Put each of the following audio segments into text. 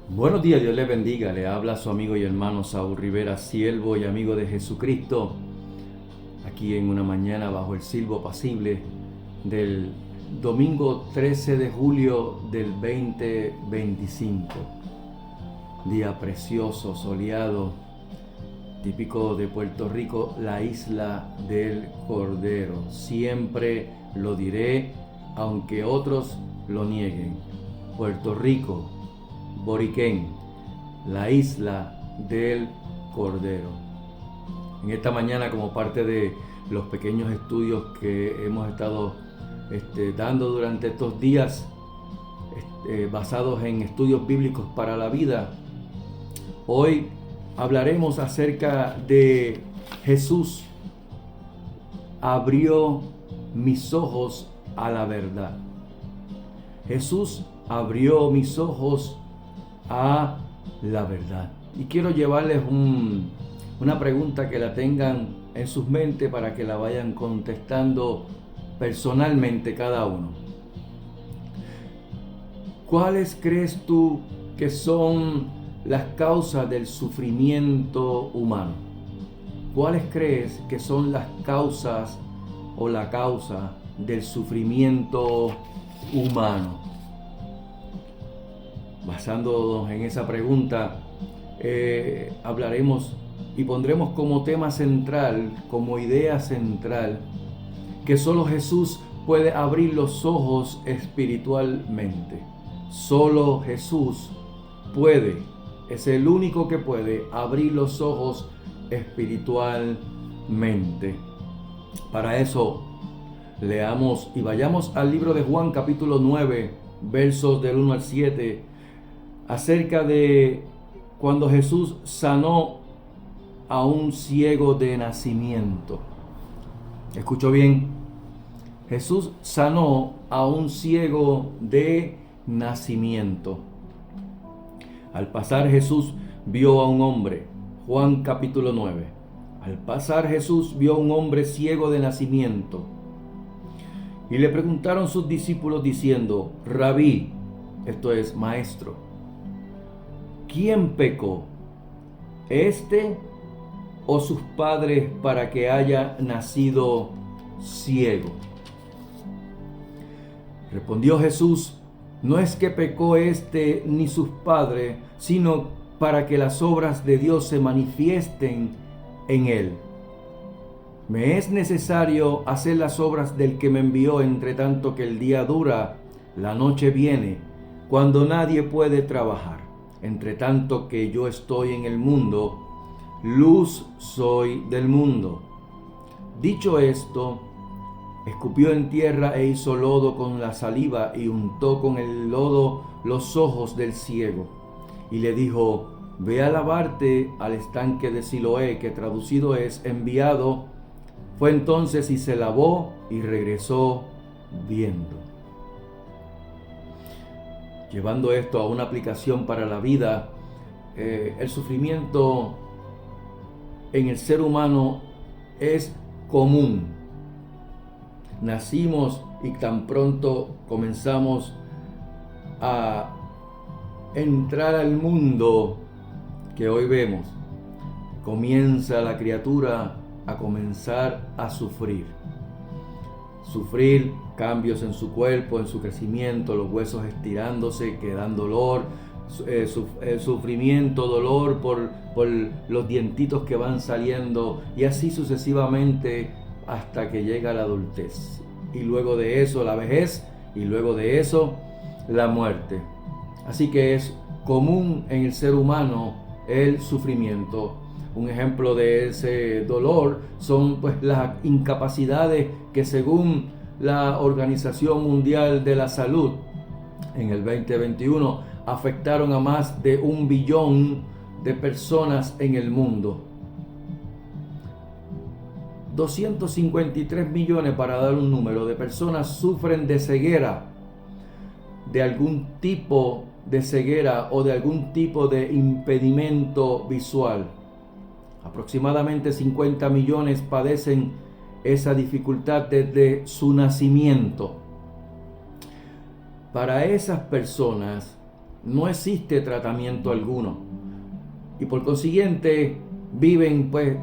Buenos días, Dios les bendiga. Le habla su amigo y hermano Saúl Rivera, siervo y amigo de Jesucristo, aquí en una mañana bajo el silbo apacible del domingo 13 de julio del 2025. Día precioso, soleado, típico de Puerto Rico, la isla del Cordero. Siempre lo diré, aunque otros lo nieguen. Puerto Rico, Boriquén, la isla del Cordero. En esta mañana, como parte de los pequeños estudios que hemos estado dando durante estos días, basados en estudios bíblicos para la vida, hoy hablaremos acerca de Jesús abrió mis ojos a la verdad. Jesús abrió mis ojos a la verdad. Y quiero llevarles una pregunta que la tengan en sus mentes para que la vayan contestando personalmente cada uno. ¿Cuáles crees tú que son las causas del sufrimiento humano? ¿Cuáles crees que son las causas o la causa del sufrimiento humano? Basándonos en esa pregunta, hablaremos y pondremos como tema central, como idea central, que solo Jesús puede abrir los ojos espiritualmente. Solo Jesús puede, es el único que puede abrir los ojos espiritualmente. Para eso, leamos y vayamos al libro de Juan capítulo 9, versos del 1 al 7, acerca de cuando Jesús sanó a un ciego de nacimiento. Escuchó bien, Jesús sanó a un ciego de nacimiento. Al pasar Jesús vio a un hombre, Juan capítulo 9. Al pasar Jesús vio a un hombre ciego de nacimiento. Y le preguntaron sus discípulos diciendo: Rabí, esto es maestro, ¿quién pecó, este o sus padres, para que haya nacido ciego? Respondió Jesús: no es que pecó este ni sus padres, sino para que las obras de Dios se manifiesten en él. Me es necesario hacer las obras del que me envió, entre tanto que el día dura, la noche viene, cuando nadie puede trabajar. Entre tanto que yo estoy en el mundo, luz soy del mundo. Dicho esto, escupió en tierra e hizo lodo con la saliva y untó con el lodo los ojos del ciego. Y le dijo: ve a lavarte al estanque de Siloé, que traducido es enviado. Fue entonces y se lavó y regresó viendo. Llevando esto a una aplicación para la vida, el sufrimiento en el ser humano es común. Nacimos y tan pronto comenzamos a entrar al mundo que hoy vemos, comienza la criatura a comenzar a sufrir cambios en su cuerpo, en su crecimiento, los huesos estirándose, que dan dolor, sufrimiento, dolor por los dientitos que van saliendo, y así sucesivamente hasta que llega la adultez, y luego de eso la vejez, y luego de eso la muerte. Así que es común en el ser humano el sufrimiento. Un ejemplo de ese dolor son pues las incapacidades que, según la Organización Mundial de la Salud, en el 2021 afectaron a más de 1 billón de personas en el mundo. 253 millones, para dar un número, de personas sufren de ceguera, de algún tipo de ceguera o de algún tipo de impedimento visual. Aproximadamente 50 millones padecen esa dificultad desde su nacimiento. Para esas personas no existe tratamiento alguno. Y por consiguiente viven pues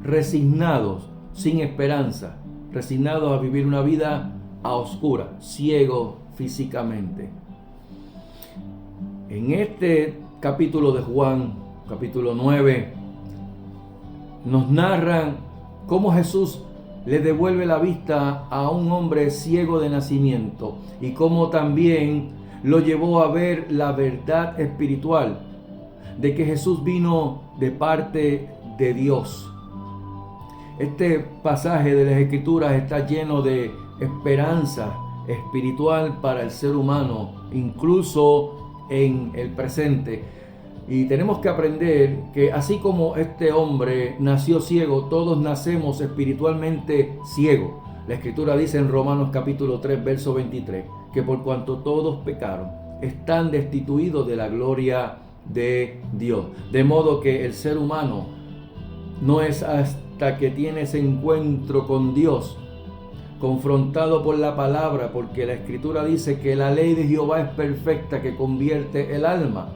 resignados, sin esperanza, resignados a vivir una vida a oscuras, ciegos físicamente. En este capítulo de Juan, capítulo 9, nos narran cómo Jesús le devuelve la vista a un hombre ciego de nacimiento y cómo también lo llevó a ver la verdad espiritual de que Jesús vino de parte de Dios. Este pasaje de las Escrituras está lleno de esperanza espiritual para el ser humano, incluso en el presente. Y tenemos que aprender que así como este hombre nació ciego, todos nacemos espiritualmente ciegos. La Escritura dice en Romanos capítulo 3, verso 23, que por cuanto todos pecaron, están destituidos de la gloria de Dios. De modo que el ser humano no es hasta que tiene ese encuentro con Dios, confrontado por la palabra, porque la Escritura dice que la ley de Jehová es perfecta, que convierte el alma.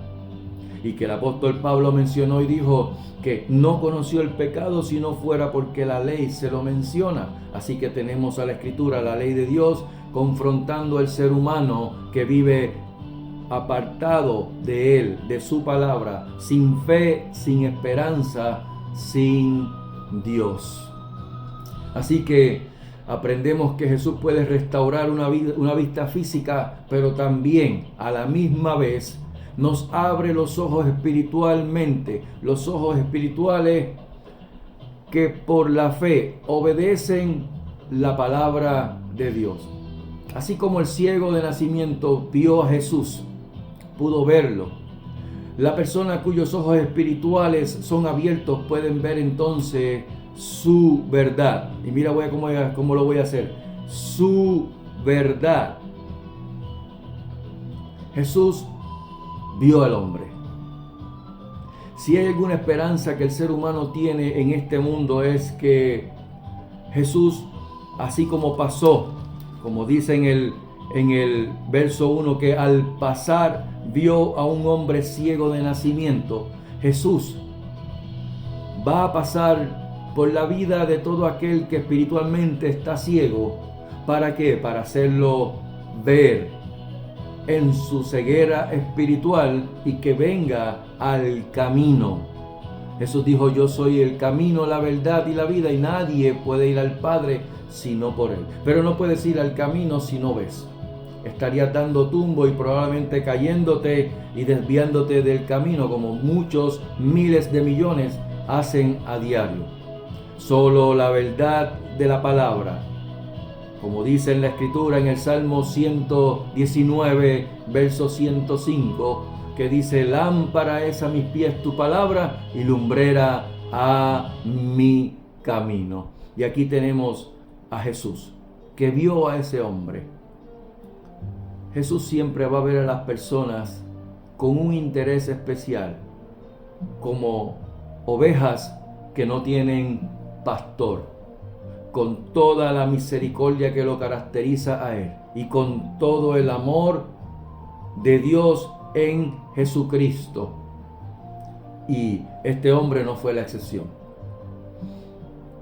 Y que el apóstol Pablo mencionó y dijo que no conoció el pecado si no fuera porque la ley se lo menciona. Así que tenemos a la Escritura, la ley de Dios, confrontando al ser humano que vive apartado de Él, de su palabra, sin fe, sin esperanza, sin Dios. Así que aprendemos que Jesús puede restaurar una vista física, pero también a la misma vez nos abre los ojos espiritualmente, los ojos espirituales que por la fe obedecen la palabra de Dios. Así como el ciego de nacimiento vio a Jesús, pudo verlo, la persona cuyos ojos espirituales son abiertos pueden ver entonces su verdad. Y mira cómo lo voy a hacer. Su verdad. Jesús vio al hombre. Si hay alguna esperanza que el ser humano tiene en este mundo es que Jesús, así como pasó, como dice en el verso 1, que al pasar vio a un hombre ciego de nacimiento, Jesús va a pasar por la vida de todo aquel que espiritualmente está ciego. ¿Para qué? Para hacerlo ver en su ceguera espiritual y que venga al camino. Jesús dijo: yo soy el camino, la verdad y la vida, y nadie puede ir al Padre sino por Él. Pero no puedes ir al camino si no ves. Estarías dando tumbo y probablemente cayéndote y desviándote del camino, como muchos miles de millones hacen a diario. Solo la verdad de la palabra, como dice en la Escritura en el Salmo 119, verso 105, que dice: lámpara es a mis pies tu palabra y lumbrera a mi camino. Y aquí tenemos a Jesús, que vio a ese hombre. Jesús siempre va a ver a las personas con un interés especial, como ovejas que no tienen pastor, con toda la misericordia que lo caracteriza a Él y con todo el amor de Dios en Jesucristo. Y este hombre no fue la excepción.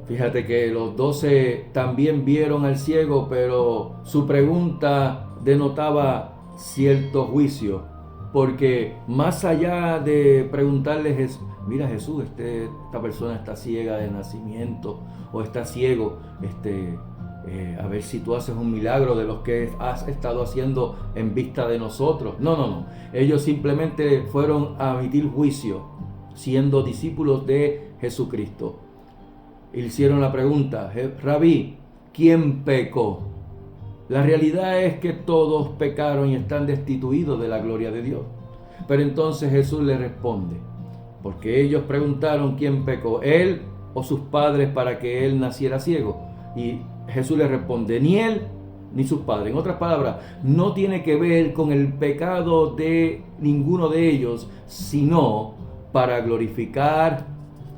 Fíjate que los 12 también vieron al ciego, pero su pregunta denotaba cierto juicio, porque más allá de preguntarle: mira Jesús, esta persona está ciega de nacimiento o está ciego, a ver si tú haces un milagro de los que has estado haciendo en vista de nosotros. No. Ellos simplemente fueron a emitir juicio, siendo discípulos de Jesucristo. Hicieron la pregunta: Rabí, ¿quién pecó? La realidad es que todos pecaron y están destituidos de la gloria de Dios. Pero entonces Jesús les responde, porque ellos preguntaron: ¿quién pecó, él o sus padres, para que él naciera ciego? Y Jesús les responde: ni él ni sus padres. En otras palabras, no tiene que ver con el pecado de ninguno de ellos, sino para glorificar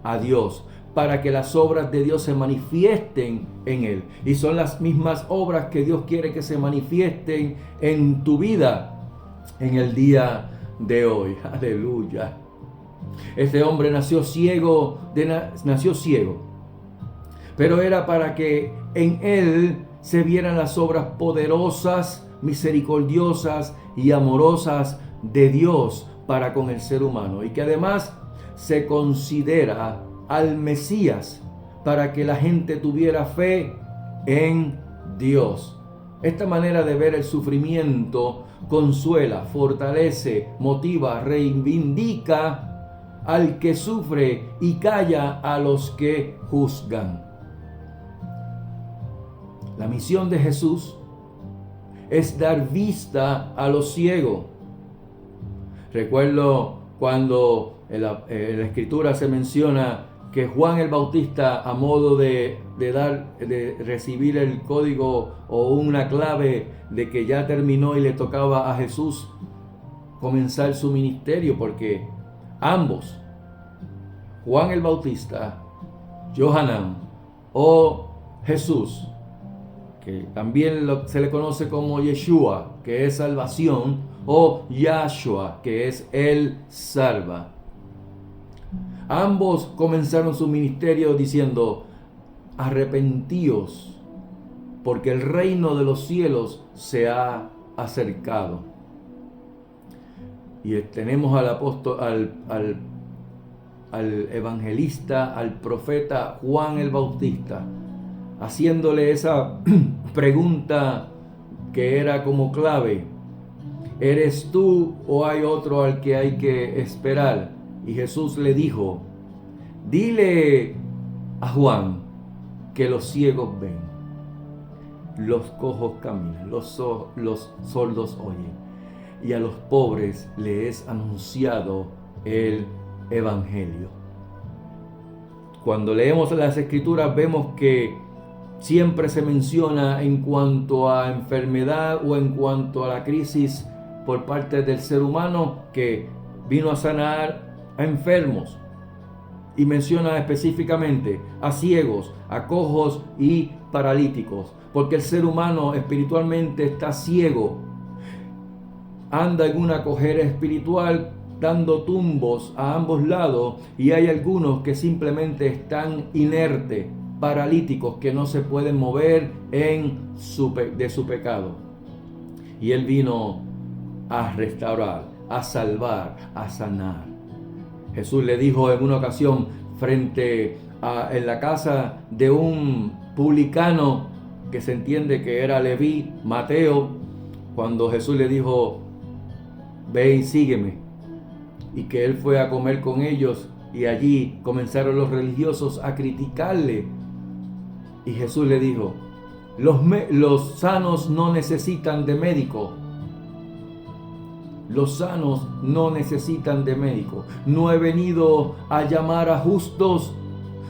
a Dios, para que las obras de Dios se manifiesten en Él. Y son las mismas obras que Dios quiere que se manifiesten en tu vida en el día de hoy. Aleluya. Este hombre nació ciego, pero era para que en él se vieran las obras poderosas, misericordiosas y amorosas de Dios para con el ser humano, y que además se considera al Mesías para que la gente tuviera fe en Dios. Esta manera de ver el sufrimiento consuela, fortalece, motiva, reivindica al que sufre y calla a los que juzgan. La misión de Jesús es dar vista a los ciegos. Recuerdo cuando en la Escritura se menciona que Juan el Bautista, a modo de recibir el código o una clave de que ya terminó y le tocaba a Jesús comenzar su ministerio, porque ambos, Juan el Bautista, Johanán o Jesús, que también se le conoce como Yeshua, que es salvación, o Yahshua, que es el salva. Ambos comenzaron su ministerio diciendo: arrepentíos, porque el reino de los cielos se ha acercado. Y tenemos al apóstol, al evangelista, al profeta Juan el Bautista, haciéndole esa pregunta que era como clave: ¿eres tú o hay otro al que hay que esperar? Y Jesús le dijo: dile a Juan que los ciegos ven, los cojos caminan, los sordos oyen, y a los pobres le es anunciado el evangelio. Cuando leemos las Escrituras vemos que siempre se menciona en cuanto a enfermedad o en cuanto a la crisis por parte del ser humano, que vino a sanar a enfermos, y menciona específicamente a ciegos, a cojos y paralíticos, porque el ser humano espiritualmente está ciego, anda en una cojera espiritual dando tumbos a ambos lados, y hay algunos que simplemente están inertes, paralíticos, que no se pueden mover de su pecado. Y Él vino a restaurar, a salvar, a sanar. Jesús le dijo en una ocasión en la casa de un publicano, que se entiende que era Leví, Mateo, cuando Jesús le dijo: ve y sígueme, y que él fue a comer con ellos, y allí comenzaron los religiosos a criticarle, y Jesús le dijo: los sanos no necesitan de médico. Los sanos no necesitan de médico. No he venido a llamar a justos,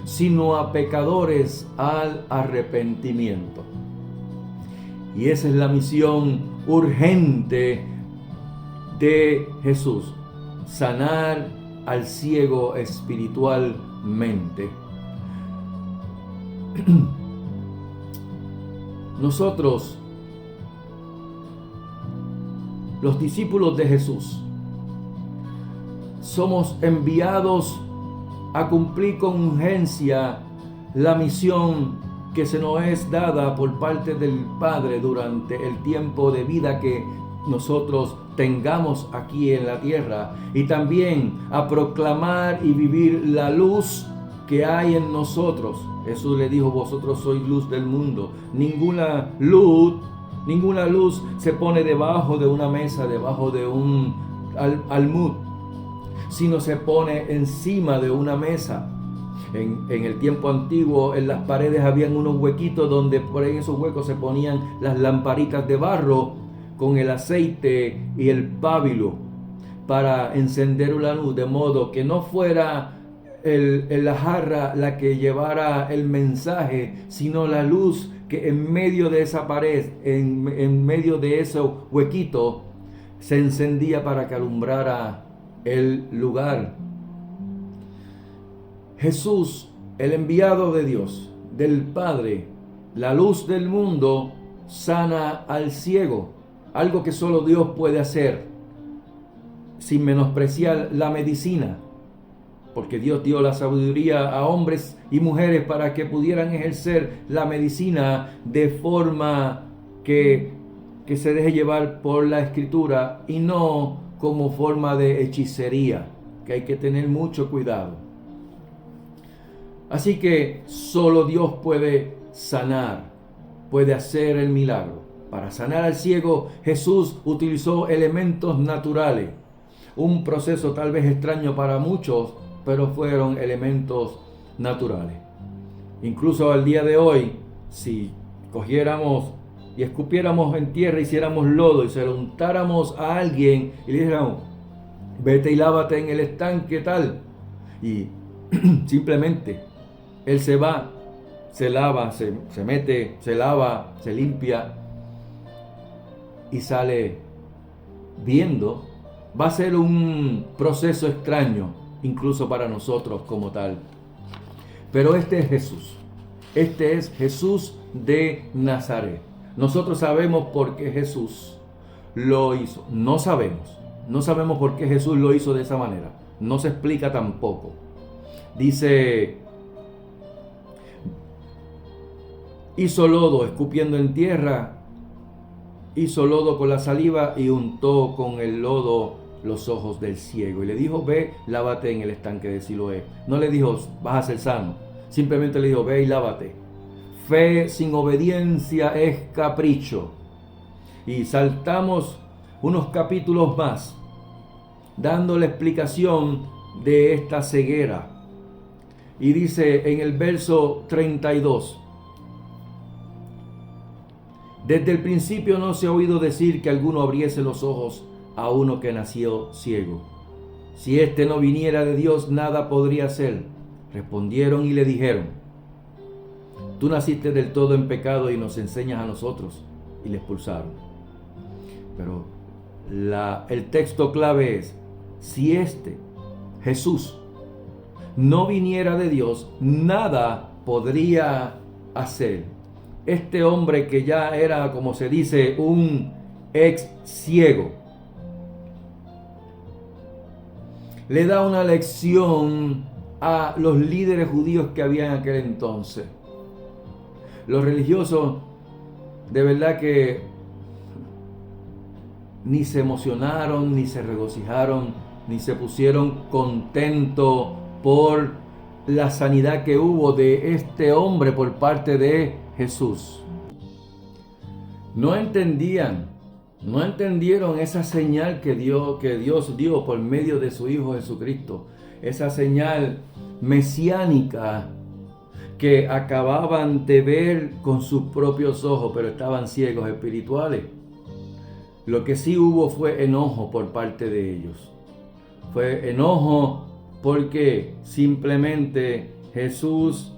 sino a pecadores al arrepentimiento. Y esa es la misión urgente de Jesús: sanar al ciego espiritualmente. Nosotros, los discípulos de Jesús, somos enviados a cumplir con urgencia la misión que se nos es dada por parte del Padre durante el tiempo de vida que nosotros tengamos aquí en la tierra, y también a proclamar y vivir la luz que hay en nosotros. Jesús le dijo: vosotros sois luz del mundo. Ninguna luz se pone debajo de una mesa, debajo de un almud, sino se pone encima de una mesa. En el tiempo antiguo, en las paredes habían unos huequitos donde por ahí en esos huecos se ponían las lamparitas de barro con el aceite y el pábilo para encender una luz, de modo que no fuera la jarra la que llevara el mensaje, sino la luz que en medio de esa pared, en medio de ese huequito, se encendía para que alumbrara el lugar. Jesús, el enviado de Dios, del Padre, la luz del mundo, sana al ciego, algo que solo Dios puede hacer. sin menospreciar la medicina, porque Dios dio la sabiduría a hombres y mujeres para que pudieran ejercer la medicina de forma que se deje llevar por la Escritura y no como forma de hechicería, que hay que tener mucho cuidado. Así que solo Dios puede sanar, puede hacer el milagro. Para sanar al ciego, Jesús utilizó elementos naturales. Un proceso tal vez extraño para muchos, pero fueron elementos naturales. Incluso al día de hoy, si cogiéramos y escupiéramos en tierra, hiciéramos lodo y se lo untáramos a alguien y le dijéramos, vete y lávate en el estanque tal, y simplemente él se va, se lava, se mete, se lava, se limpia y sale viendo, va a ser un proceso extraño incluso para nosotros como tal. Pero este es Jesús. Este es Jesús de Nazaret. Nosotros sabemos por qué Jesús lo hizo. No sabemos por qué Jesús lo hizo de esa manera. No se explica tampoco. Dice, hizo lodo escupiendo en tierra, hizo lodo con la saliva y untó con el lodo los ojos del ciego. Y le dijo, ve, lávate en el estanque de Siloé. No le dijo, vas a ser sano. Simplemente le dijo, ve y lávate. Fe sin obediencia es capricho. Y saltamos unos capítulos más, dando la explicación de esta ceguera. Y dice en el verso 32, desde el principio no se ha oído decir que alguno abriese los ojos a uno que nació ciego. Si éste no viniera de Dios, nada podría hacer. Respondieron y le dijeron, tú naciste del todo en pecado y nos enseñas a nosotros. Y le expulsaron. Pero el texto clave es, si Jesús, no viniera de Dios, nada podría hacer. Este hombre que ya era, como se dice, un ex ciego, le da una lección a los líderes judíos que había en aquel entonces. Los religiosos de verdad que ni se emocionaron, ni se regocijaron, ni se pusieron contentos por la sanidad que hubo de este hombre por parte de Jesús. No entendieron esa señal que Dios dio por medio de su Hijo Jesucristo, esa señal mesiánica que acababan de ver con sus propios ojos, pero estaban ciegos espirituales. Lo que sí hubo fue enojo por parte de ellos. Fue enojo porque simplemente Jesús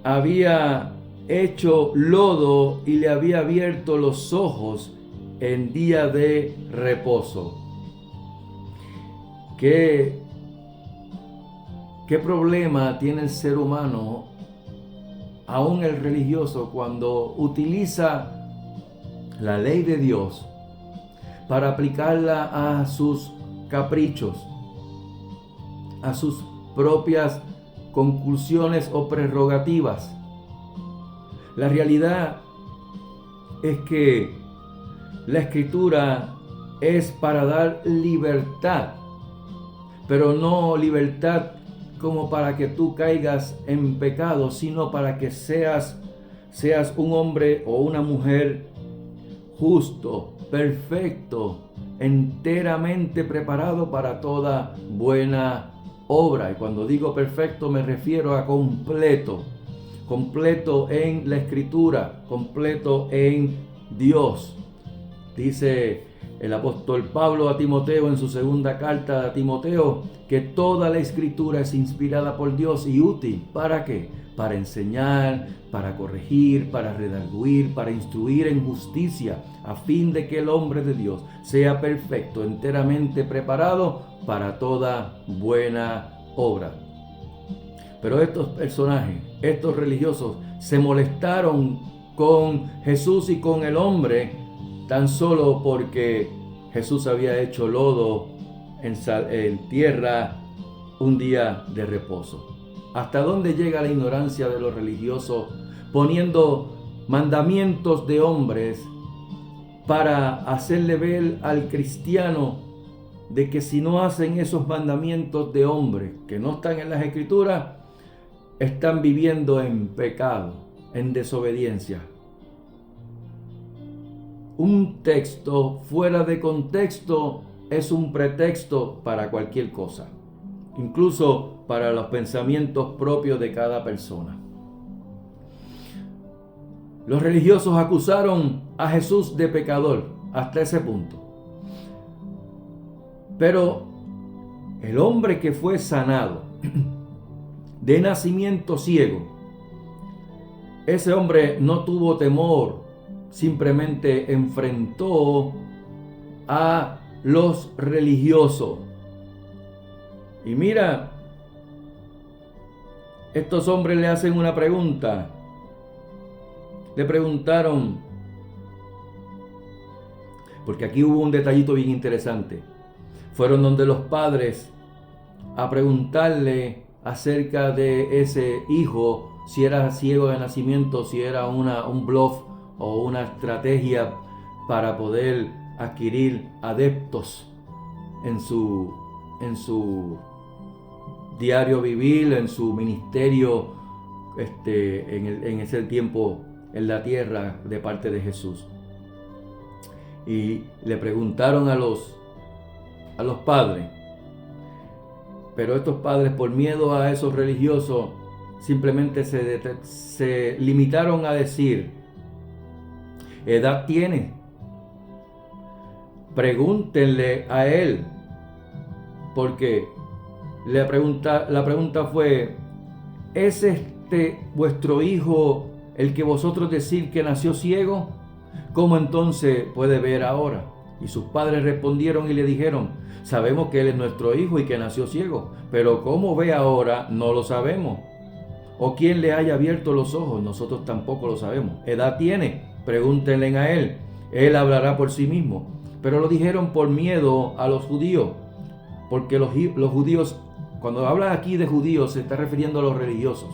había hecho lodo y le había abierto los ojos en día de reposo. ¿Qué problema tiene el ser humano, aún el religioso, cuando utiliza la ley de Dios para aplicarla a sus caprichos, a sus propias conclusiones o prerrogativas? La realidad es que la Escritura es para dar libertad, pero no libertad como para que tú caigas en pecado, sino para que seas un hombre o una mujer justo, perfecto, enteramente preparado para toda buena obra. Y cuando digo perfecto me refiero a completo en la Escritura, completo en Dios. Dice el apóstol Pablo a Timoteo en su segunda carta a Timoteo que toda la Escritura es inspirada por Dios y útil. ¿Para qué? Para enseñar, para corregir, para redarguir, para instruir en justicia, a fin de que el hombre de Dios sea perfecto, enteramente preparado para toda buena obra. Pero estos personajes, estos religiosos, se molestaron con Jesús y con el hombre tan solo porque Jesús había hecho lodo en tierra un día de reposo. ¿Hasta dónde llega la ignorancia de los religiosos poniendo mandamientos de hombres para hacerle ver al cristiano de que si no hacen esos mandamientos de hombres que no están en las escrituras, están viviendo en pecado, en desobediencia? Un texto fuera de contexto es un pretexto para cualquier cosa, incluso para los pensamientos propios de cada persona. Los religiosos acusaron a Jesús de pecador hasta ese punto. Pero el hombre que fue sanado de nacimiento ciego, ese hombre no tuvo temor, simplemente enfrentó a los religiosos. Y mira, estos hombres le hacen una pregunta. Le preguntaron, porque aquí hubo un detallito bien interesante. Fueron donde los padres a preguntarle acerca de ese hijo, si era ciego de nacimiento, si era un bluff o una estrategia para poder adquirir adeptos en su diario vivir, en su ministerio en ese tiempo en la tierra de parte de Jesús. Y le preguntaron a los padres, pero estos padres, por miedo a esos religiosos, simplemente se limitaron a decir: ¿edad tiene? Pregúntenle a él, porque la pregunta fue: ¿es vuestro hijo el que vosotros decís que nació ciego? ¿Cómo entonces puede ver ahora? Y sus padres respondieron y le dijeron: sabemos que él es nuestro hijo y que nació ciego, pero cómo ve ahora no lo sabemos. O quién le haya abierto los ojos, nosotros tampoco lo sabemos. ¿Edad tiene? Pregúntenle a él, él hablará por sí mismo. Pero lo dijeron por miedo a los judíos, porque los judíos, cuando habla aquí de judíos, se está refiriendo a los religiosos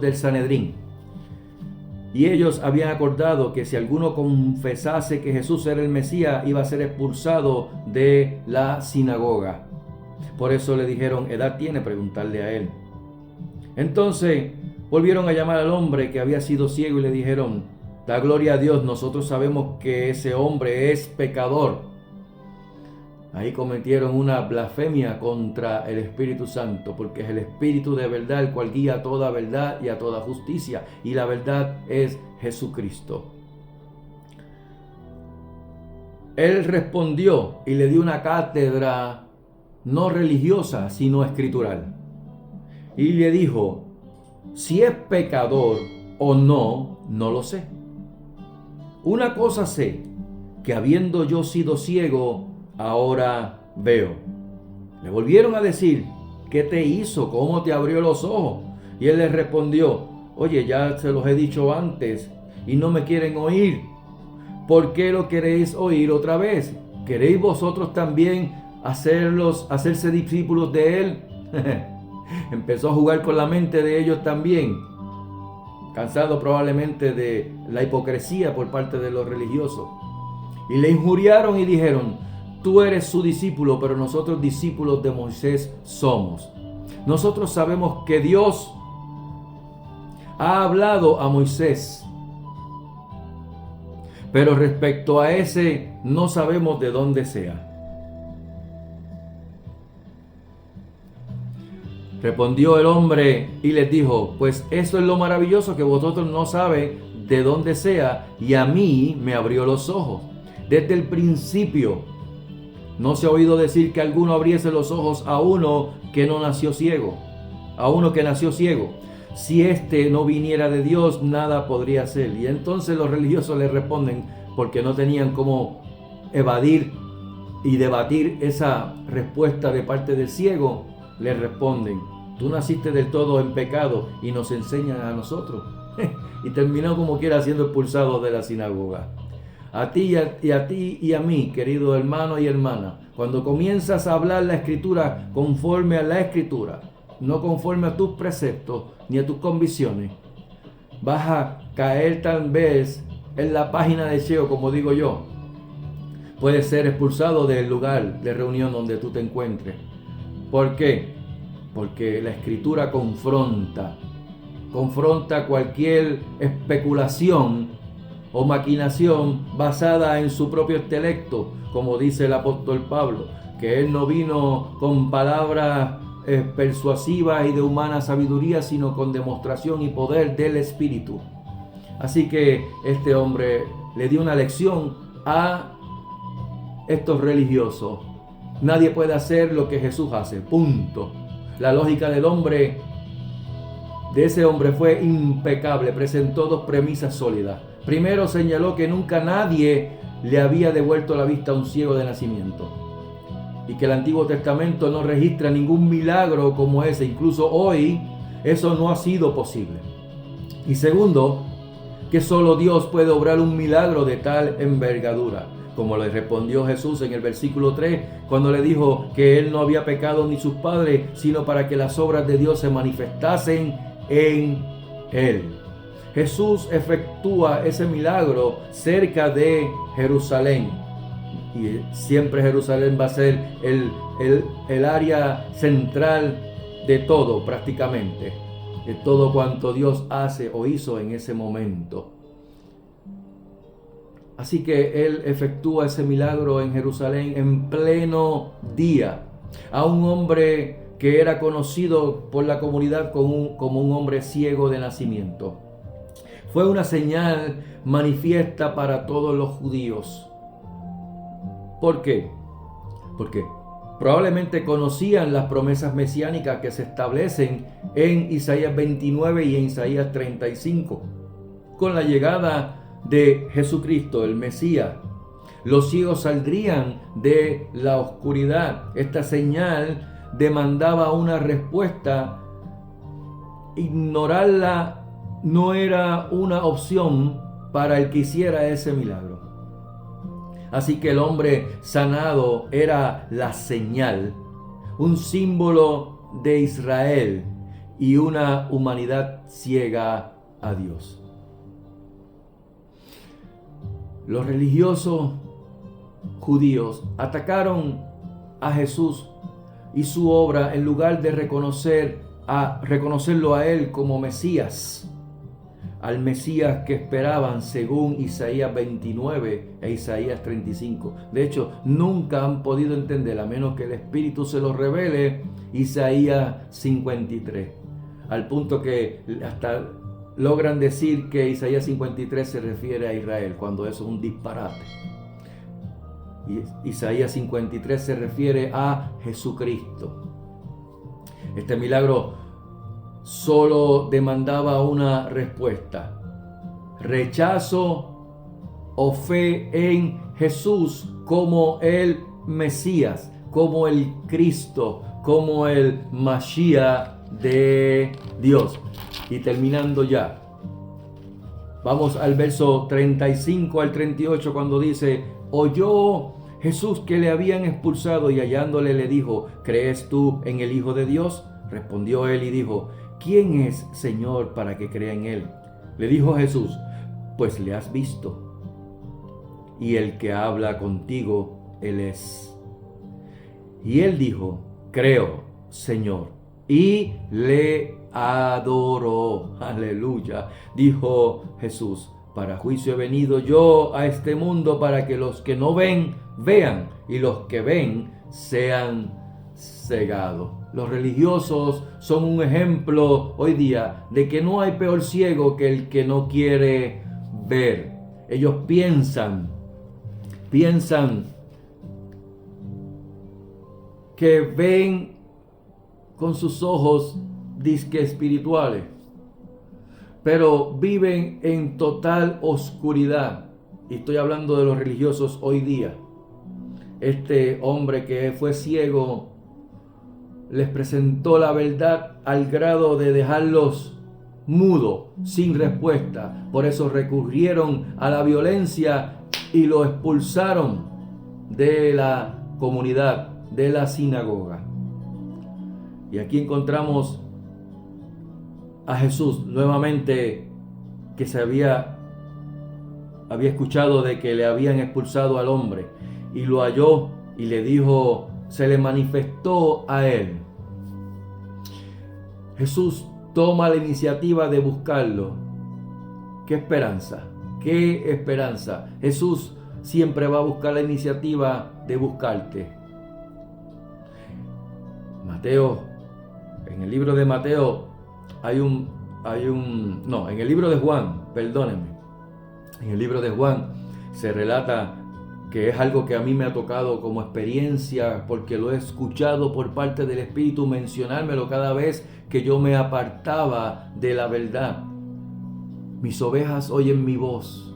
del Sanedrín. Y ellos habían acordado que si alguno confesase que Jesús era el Mesías, iba a ser expulsado de la sinagoga. Por eso le dijeron: ¿edad tiene? Preguntarle a él. Entonces volvieron a llamar al hombre que había sido ciego y le dijeron: da gloria a Dios, nosotros sabemos que ese hombre es pecador. Ahí cometieron una blasfemia contra el Espíritu Santo, porque es el Espíritu de verdad el cual guía a toda verdad y a toda justicia, y la verdad es Jesucristo. Él respondió y le dio una cátedra no religiosa, sino escritural. Y le dijo: si es pecador o no, no lo sé. Una cosa sé, que habiendo yo sido ciego, ahora veo. Le volvieron a decir: ¿qué te hizo? ¿Cómo te abrió los ojos? Y él les respondió: oye, ya se los he dicho antes y no me quieren oír. ¿Por qué lo queréis oír otra vez? ¿Queréis vosotros también hacerse discípulos de él? Empezó a jugar con la mente de ellos también, cansado probablemente de la hipocresía por parte de los religiosos. Y le injuriaron y dijeron: tú eres su discípulo, pero nosotros discípulos de Moisés somos. Nosotros sabemos que Dios ha hablado a Moisés, pero respecto a ese no sabemos de dónde sea. Respondió el hombre y les dijo: pues eso es lo maravilloso, que vosotros no sabéis de dónde sea, y a mí me abrió los ojos. Desde el principio no se ha oído decir que alguno abriese los ojos a uno que no nació ciego, a uno que nació ciego. Si éste no viniera de Dios, nada podría hacer. Y entonces los religiosos le responden, porque no tenían cómo evadir y debatir esa respuesta de parte del ciego, le responden: tú naciste del todo en pecado y nos enseñas a nosotros. Y terminó como quiera siendo expulsado de la sinagoga. A ti y a ti y a mí, querido hermano y hermana, cuando comienzas a hablar la Escritura conforme a la Escritura, no conforme a tus preceptos ni a tus convicciones, vas a caer tal vez en la página de SEO, como digo yo. Puedes ser expulsado del lugar de reunión donde tú te encuentres. ¿Por qué? Porque la Escritura confronta cualquier especulación o maquinación basada en su propio intelecto, como dice el apóstol Pablo, que él no vino con palabras persuasivas y de humana sabiduría, sino con demostración y poder del Espíritu. Así que este hombre le dio una lección a estos religiosos. Nadie puede hacer lo que Jesús hace, punto. La lógica del hombre, de ese hombre, fue impecable. Presentó dos premisas sólidas. Primero, señaló que nunca nadie le había devuelto la vista a un ciego de nacimiento, y que el Antiguo Testamento no registra ningún milagro como ese. Incluso hoy eso no ha sido posible. Y segundo, que solo Dios puede obrar un milagro de tal envergadura, como le respondió Jesús en el versículo 3, cuando le dijo que él no había pecado ni sus padres, sino para que las obras de Dios se manifestasen en él. Jesús efectúa ese milagro cerca de Jerusalén, y siempre Jerusalén va a ser el área central de todo, prácticamente, de todo cuanto Dios hace o hizo en ese momento. Así que él efectúa ese milagro en Jerusalén en pleno día, a un hombre que era conocido por la comunidad como un hombre ciego de nacimiento. Fue una señal manifiesta para todos los judíos. ¿Por qué? Porque probablemente conocían las promesas mesiánicas que se establecen en Isaías 29 y en Isaías 35. Con la llegada de Jesucristo, el Mesías, los ciegos saldrían de la oscuridad. Esta señal demandaba una respuesta. Ignorarla no era una opción para el que hiciera ese milagro. Así que el hombre sanado era la señal, un símbolo de Israel y una humanidad ciega a Dios. Los religiosos judíos atacaron a Jesús y su obra en lugar de reconocerlo a él como Mesías, al Mesías que esperaban según Isaías 29 e Isaías 35. De hecho, nunca han podido entender, a menos que el Espíritu se lo revele, Isaías 53, al punto que hasta logran decir que Isaías 53 se refiere a Israel, cuando eso es un disparate. Y Isaías 53 se refiere a Jesucristo. Este milagro solo demandaba una respuesta: rechazo o fe en Jesús como el Mesías, como el Cristo, como el Mashiach de Dios. Y terminando ya, vamos al verso 35 al 38, cuando dice: oyó Jesús que le habían expulsado, y hallándole le dijo: ¿crees tú en el Hijo de Dios? Respondió él y dijo: ¿quién es, Señor, para que crea en él? Le dijo Jesús: pues le has visto, y el que habla contigo, él es. Y él dijo: creo, Señor, y le adoró. Aleluya. Dijo Jesús: para juicio he venido yo a este mundo, para que los que no ven, vean, y los que ven, sean cegados. Los religiosos son un ejemplo hoy día de que no hay peor ciego que el que no quiere ver. Ellos piensan que ven con sus ojos disque espirituales, pero viven en total oscuridad. Y estoy hablando de los religiosos hoy día. Este hombre que fue ciego les presentó la verdad al grado de dejarlos mudos, sin respuesta. Por eso recurrieron a la violencia y lo expulsaron de la comunidad, de la sinagoga. Y aquí encontramos a Jesús nuevamente, que se había escuchado de que le habían expulsado al hombre, y lo halló y le dijo, se le manifestó a él. Jesús toma la iniciativa de buscarlo. ¡Qué esperanza! ¡Qué esperanza! Jesús siempre va a buscar la iniciativa de buscarte. Mateo, en el libro de Mateo en el libro de Juan, perdónenme, en el libro de Juan se relata que es algo que a mí me ha tocado como experiencia, porque lo he escuchado por parte del Espíritu mencionármelo cada vez que yo me apartaba de la verdad. Mis ovejas oyen mi voz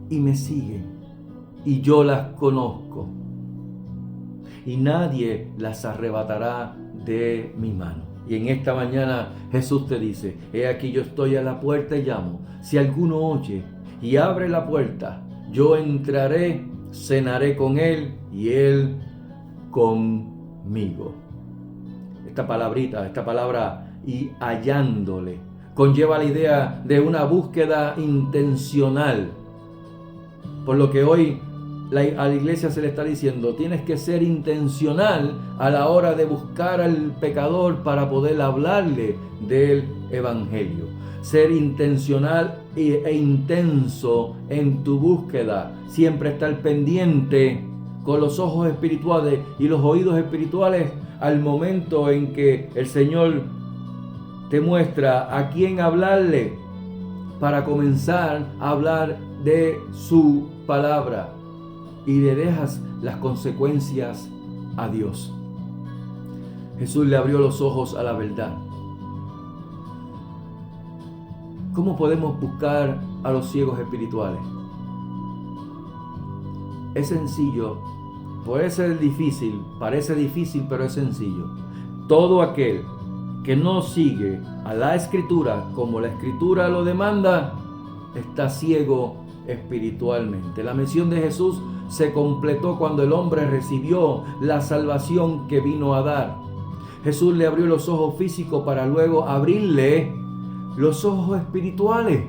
y me siguen, y yo las conozco, y nadie las arrebatará de mi mano. Y en esta mañana Jesús te dice, he aquí yo estoy a la puerta y llamo. Si alguno oye y abre la puerta, yo entraré, cenaré con él y él conmigo. Esta palabra y hallándole, conlleva la idea de una búsqueda intencional. Por lo que hoy a la iglesia se le está diciendo, tienes que ser intencional a la hora de buscar al pecador para poder hablarle del evangelio. Ser intencional e intenso en tu búsqueda. Siempre estar pendiente con los ojos espirituales y los oídos espirituales al momento en que el Señor te muestra a quién hablarle para comenzar a hablar de su palabra. Y le dejas las consecuencias a Dios. Jesús le abrió los ojos a la verdad. ¿Cómo podemos buscar a los ciegos espirituales? Es sencillo, puede ser difícil, parece difícil, pero es sencillo. Todo aquel que no sigue a la Escritura como la Escritura lo demanda, está ciego espiritualmente. La misión de Jesús se completó cuando el hombre recibió la salvación que vino a dar. Jesús le abrió los ojos físicos para luego abrirle los ojos espirituales.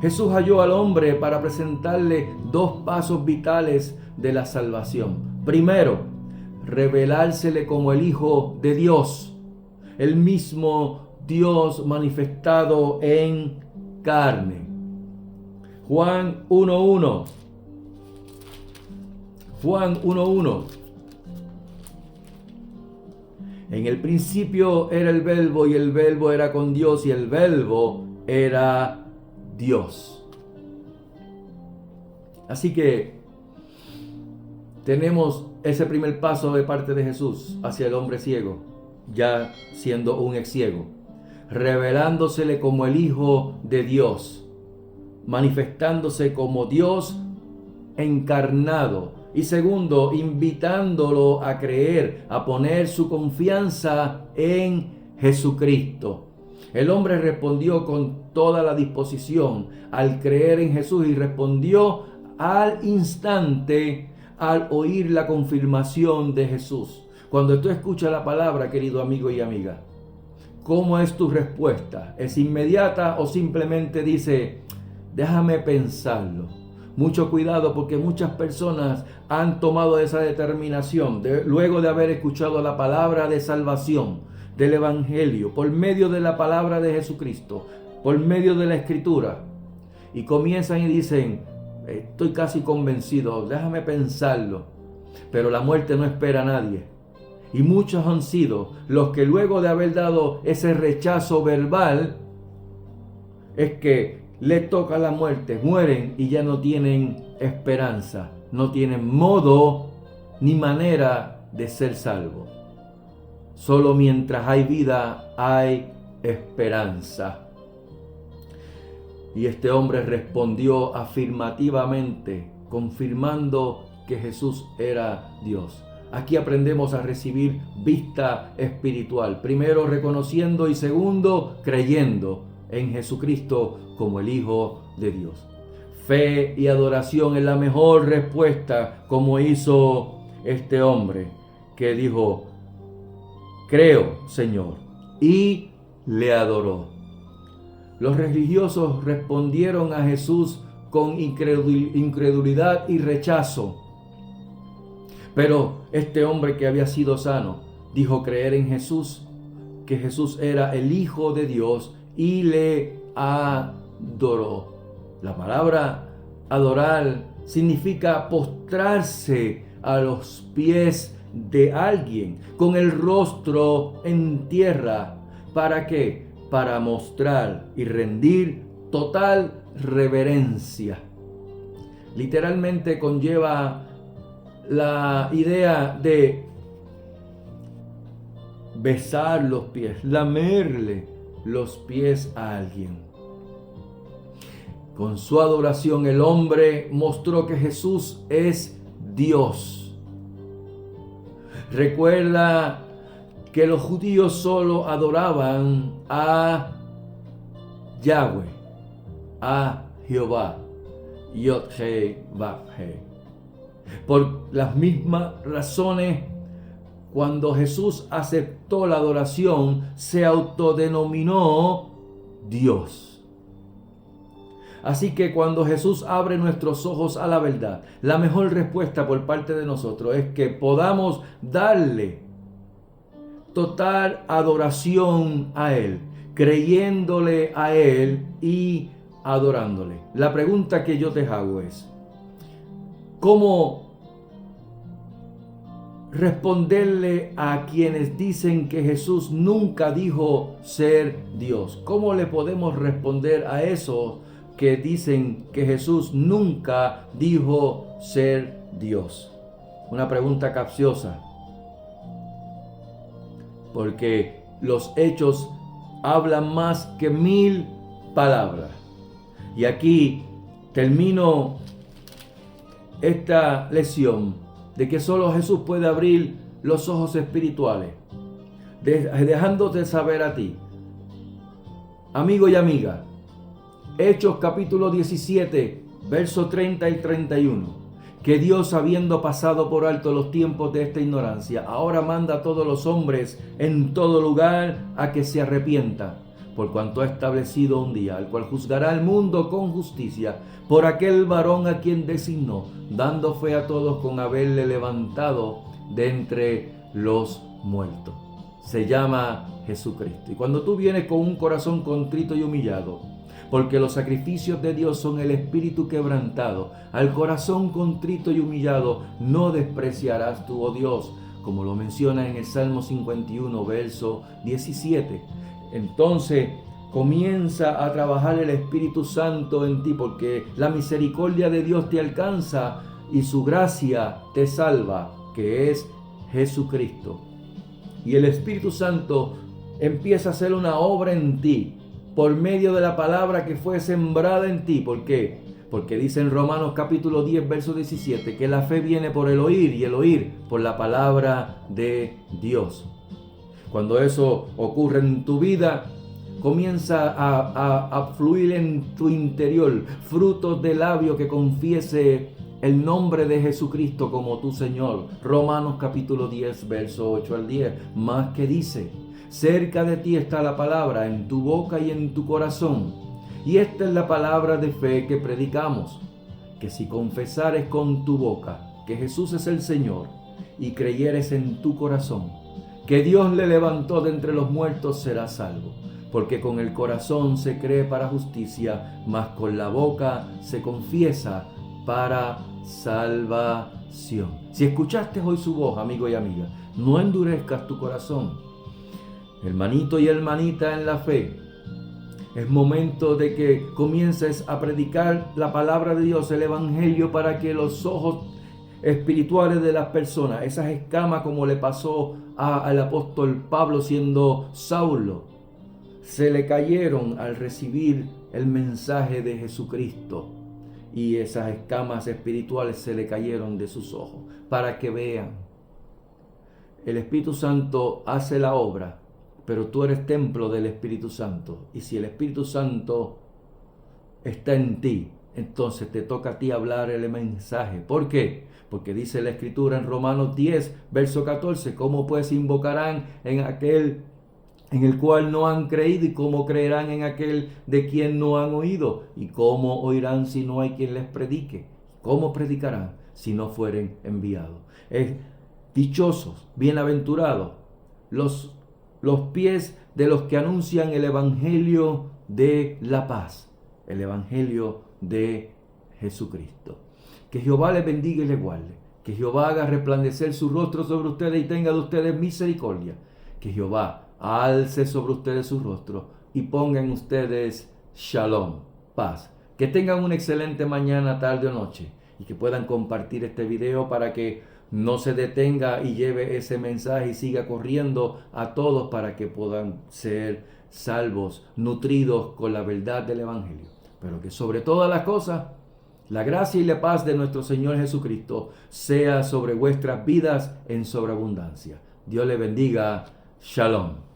Jesús halló al hombre para presentarle dos pasos vitales de la salvación. Primero, revelársele como el Hijo de Dios, el mismo Dios manifestado en carne. Juan 1:1. Juan 1:1. En el principio era el Verbo, y el Verbo era con Dios, y el Verbo era Dios. Así que tenemos ese primer paso de parte de Jesús hacia el hombre ciego, ya siendo un ex ciego, revelándosele como el Hijo de Dios, manifestándose como Dios encarnado. Y segundo, invitándolo a creer, a poner su confianza en Jesucristo. El hombre respondió con toda la disposición al creer en Jesús, y respondió al instante al oír la confirmación de Jesús. Cuando tú escuchas la palabra, querido amigo y amiga, ¿cómo es tu respuesta? ¿Es inmediata o simplemente dice, déjame pensarlo? Mucho cuidado, porque muchas personas han tomado esa determinación luego de haber escuchado la palabra de salvación del Evangelio, por medio de la palabra de Jesucristo, por medio de la Escritura, y comienzan y dicen, estoy casi convencido, déjame pensarlo. Pero la muerte no espera a nadie. Y muchos han sido los que luego de haber dado ese rechazo verbal, es que le toca la muerte, mueren y ya no tienen esperanza, no tienen modo ni manera de ser salvo. Solo mientras hay vida hay esperanza. Y este hombre respondió afirmativamente, confirmando que Jesús era Dios. Aquí aprendemos a recibir vista espiritual. Primero reconociendo y segundo creyendo en Jesucristo como el Hijo de Dios. Fe y adoración es la mejor respuesta, como hizo este hombre que dijo: creo, Señor, y le adoró. Los religiosos respondieron a Jesús con incredulidad y rechazo. Pero este hombre que había sido sano dijo creer en Jesús, que Jesús era el Hijo de Dios, y le adoró. La palabra adorar significa postrarse a los pies de alguien con el rostro en tierra. ¿Para qué? Para mostrar y rendir total reverencia. Literalmente conlleva la idea de besar los pies, lamerle los pies a alguien. Con su adoración el hombre mostró que Jesús es Dios. Recuerda que los judíos solo adoraban a Yahweh, a Jehová, Yod-Heh-Vav-Heh. Por las mismas razones, cuando Jesús aceptó la adoración, se autodenominó Dios. Así que cuando Jesús abre nuestros ojos a la verdad, la mejor respuesta por parte de nosotros es que podamos darle total adoración a Él, creyéndole a Él y adorándole. La pregunta que yo te hago es: ¿cómo responderle a quienes dicen que Jesús nunca dijo ser Dios? ¿Cómo le podemos responder a esos que dicen que Jesús nunca dijo ser Dios? Una pregunta capciosa, porque los hechos hablan más que 1000 palabras. Y aquí termino esta lección de que solo Jesús puede abrir los ojos espirituales, dejándote saber a ti, amigo y amiga, Hechos capítulo 17, versos 30 y 31. Que Dios, habiendo pasado por alto los tiempos de esta ignorancia, ahora manda a todos los hombres en todo lugar a que se arrepientan, por cuanto ha establecido un día, al cual juzgará al mundo con justicia, por aquel varón a quien designó, dando fe a todos con haberle levantado de entre los muertos. Se llama Jesucristo. Y cuando tú vienes con un corazón contrito y humillado, porque los sacrificios de Dios son el espíritu quebrantado, al corazón contrito y humillado no despreciarás tú, oh Dios, como lo menciona en el Salmo 51, verso 17. Entonces comienza a trabajar el Espíritu Santo en ti, porque la misericordia de Dios te alcanza y su gracia te salva, que es Jesucristo. Y el Espíritu Santo empieza a hacer una obra en ti por medio de la palabra que fue sembrada en ti. ¿Por qué? Porque dice en Romanos capítulo 10, verso 17, que la fe viene por el oír y el oír por la palabra de Dios. Cuando eso ocurre en tu vida, comienza a fluir en tu interior frutos de labio que confiese el nombre de Jesucristo como tu Señor. Romanos capítulo 10, verso 8 al 10. Más que dice: cerca de ti está la palabra, en tu boca y en tu corazón. Y esta es la palabra de fe que predicamos, que si confesares con tu boca que Jesús es el Señor y creyeres en tu corazón que Dios le levantó de entre los muertos, serás salvo. Porque con el corazón se cree para justicia, mas con la boca se confiesa para salvación. Si escuchaste hoy su voz, amigo y amiga, no endurezcas tu corazón. Hermanito y hermanita en la fe, es momento de que comiences a predicar la palabra de Dios, el evangelio, para que los ojos espirituales de las personas, esas escamas como le pasó al apóstol Pablo siendo Saulo, se le cayeron al recibir el mensaje de Jesucristo, y esas escamas espirituales se le cayeron de sus ojos, para que vean. El Espíritu Santo hace la obra, pero tú eres templo del Espíritu Santo, y si el Espíritu Santo está en ti, entonces te toca a ti hablar el mensaje. ¿Por qué? Porque dice la Escritura en Romanos 10, verso 14, ¿cómo pues invocarán en aquel en el cual no han creído? ¿Y cómo creerán en aquel de quien no han oído? ¿Y cómo oirán si no hay quien les predique? ¿Cómo predicarán si no fueren enviados? Es dichosos, bienaventurados los pies de los que anuncian el evangelio de la paz, el evangelio de Jesucristo. Que Jehová les bendiga y les guarde. Que Jehová haga resplandecer su rostro sobre ustedes y tenga de ustedes misericordia. Que Jehová alce sobre ustedes su rostro y ponga en ustedes shalom, paz. Que tengan una excelente mañana, tarde o noche y que puedan compartir este video para que no se detenga y lleve ese mensaje y siga corriendo a todos para que puedan ser salvos, nutridos con la verdad del evangelio. Pero que sobre todas las cosas, la gracia y la paz de nuestro Señor Jesucristo sea sobre vuestras vidas en sobreabundancia. Dios les bendiga. Shalom.